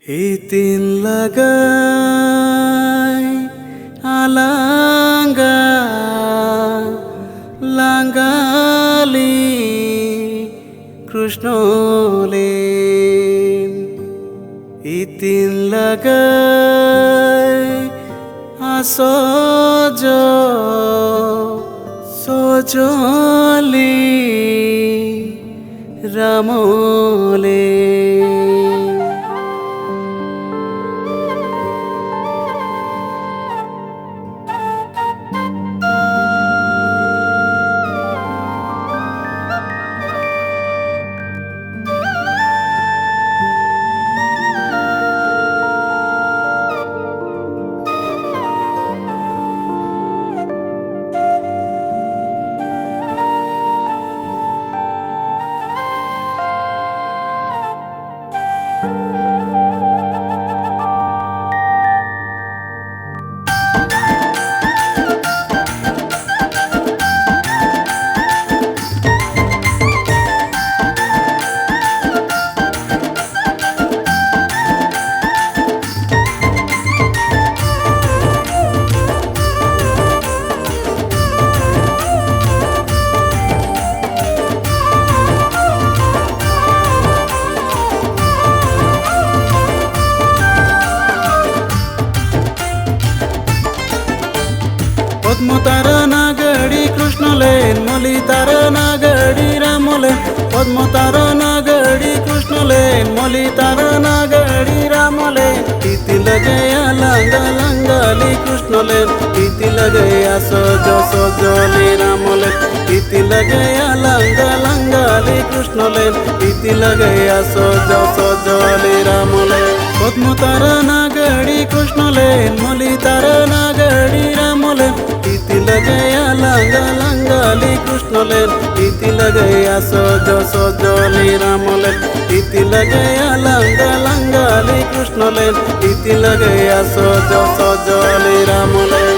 Itin lagai alanga langali Krishnolin Itin lagai asojo sojoli Ramolin পদ্মতারা গড়ি কৃষ্ণলেন মলিতারা গড়ি রামলেন পদ্মতারা গড়ি কৃষ্ণলেন মলিতারা গড়ি রামলেন ইতি লগেয়া লাঙ্গা লাঙ্গালি কৃষ্ণলেন ইতি লগেয়া সজ সজলি রামলেন ইতি লগেয়া লাঙ্গা লাঙ্গালি কৃষ্ণলেন ইতি লগেয়া সজ সজলি রামলেন পদ্মতারা গড়ি কৃষ্ণলেন মলিতারা গড়ি রামলেন ইতি লগেয়া লাঙ্গা লাঙ্গালি কৃষ্ণলেন ইতি লগেয়া সজ সজলি রামলেন ইতি লগেয়া লাঙ্গা লাঙ্গালি কৃষ্ণলেন ইতি লগেয়া সজ সজলি রামলেন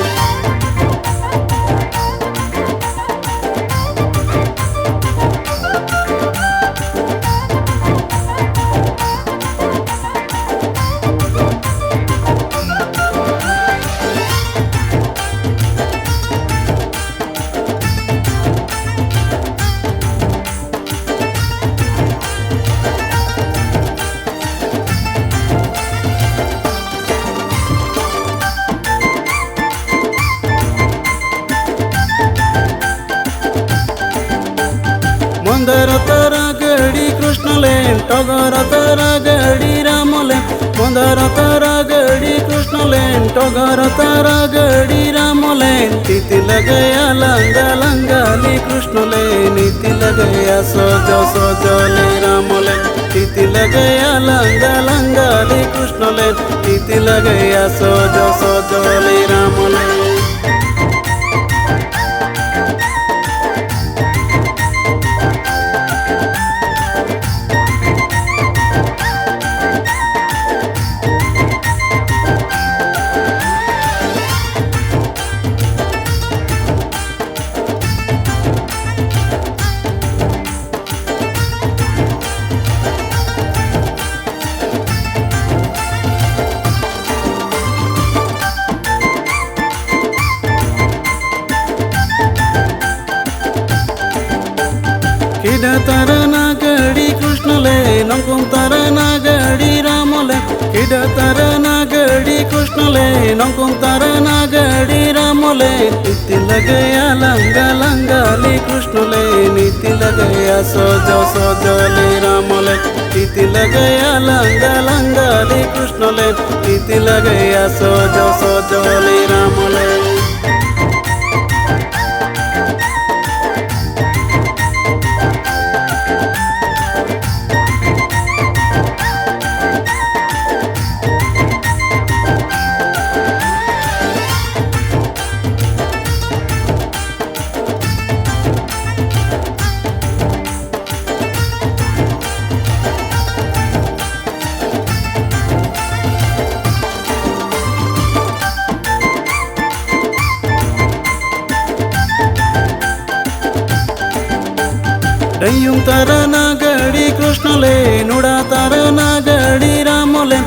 मंदारतारा गड़ी कृष्णलेन टगरतारा गड़ी रामलेन मंदारतारा गड़ी कृष्णलेन टगरतारा गड़ी रामलेन इति लगेया लंगा लंगाली कृष्णलेन इति लगेया सज सजली रामलेन इति लगेया लंगा लंगाली कृष्णलेन इति लगेया सज सजली रामलेन किडतारा गड़ी कृष्णलेन अंकुमतारा गड़ी रामलेन किडतारा गड़ी कृष्णलेन अंकुमतारा गड़ी रामलेन इति लगेया लंगा लंगाली कृष्णलेन इति लगेया सज सजली रामलेन इति लगेया लंगा लंगाली कृष्णलेन इति लगेया सज सजली रामलेन Dayung tarana gadi Krishna le, nuda tarana gadi Ramo le.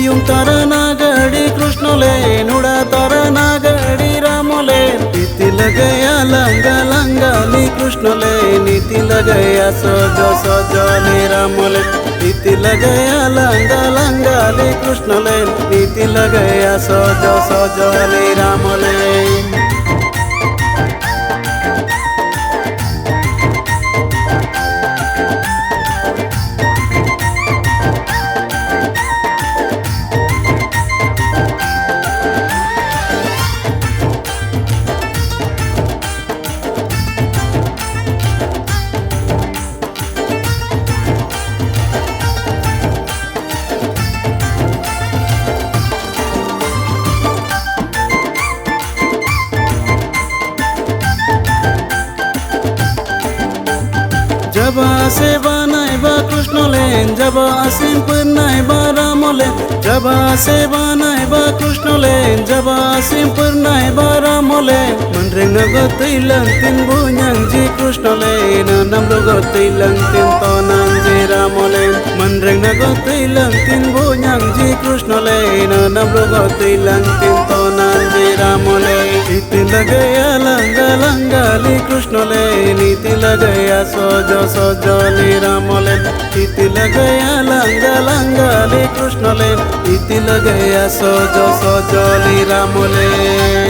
यूं तारा नागड़ी कृष्णले नुड़ा तारा नागड़ी रामले नीति लगया लंगा लंगाली कृष्णले नीति लगया सजो सजोली रामले नीति लगया लंगा लंगाली कृष्णले नीति लगया सजो सजोली रामले जब सेवा नाइबा कृष्णलेन जब असीम पर नाइबा रामले जब सेवा नाइबा कृष्णलेन जब असीम पर नाइबा रामले मन रेंग गतैलं तिन बुnyang जी कृष्णलेन नमलो गतैलं तिन तोनां जी रामले मन रेंग गतैलं तिन बुnyang जी कृष्णलेन नमलो गतैलं तिन तोनां जी रामले नीति लगया लंगा लंगाली कृष्णले नीति लगया सजो सजोली रामले नीति लगया लंगा लंगाली कृष्णले नीति लगया सजो सजोली रामले।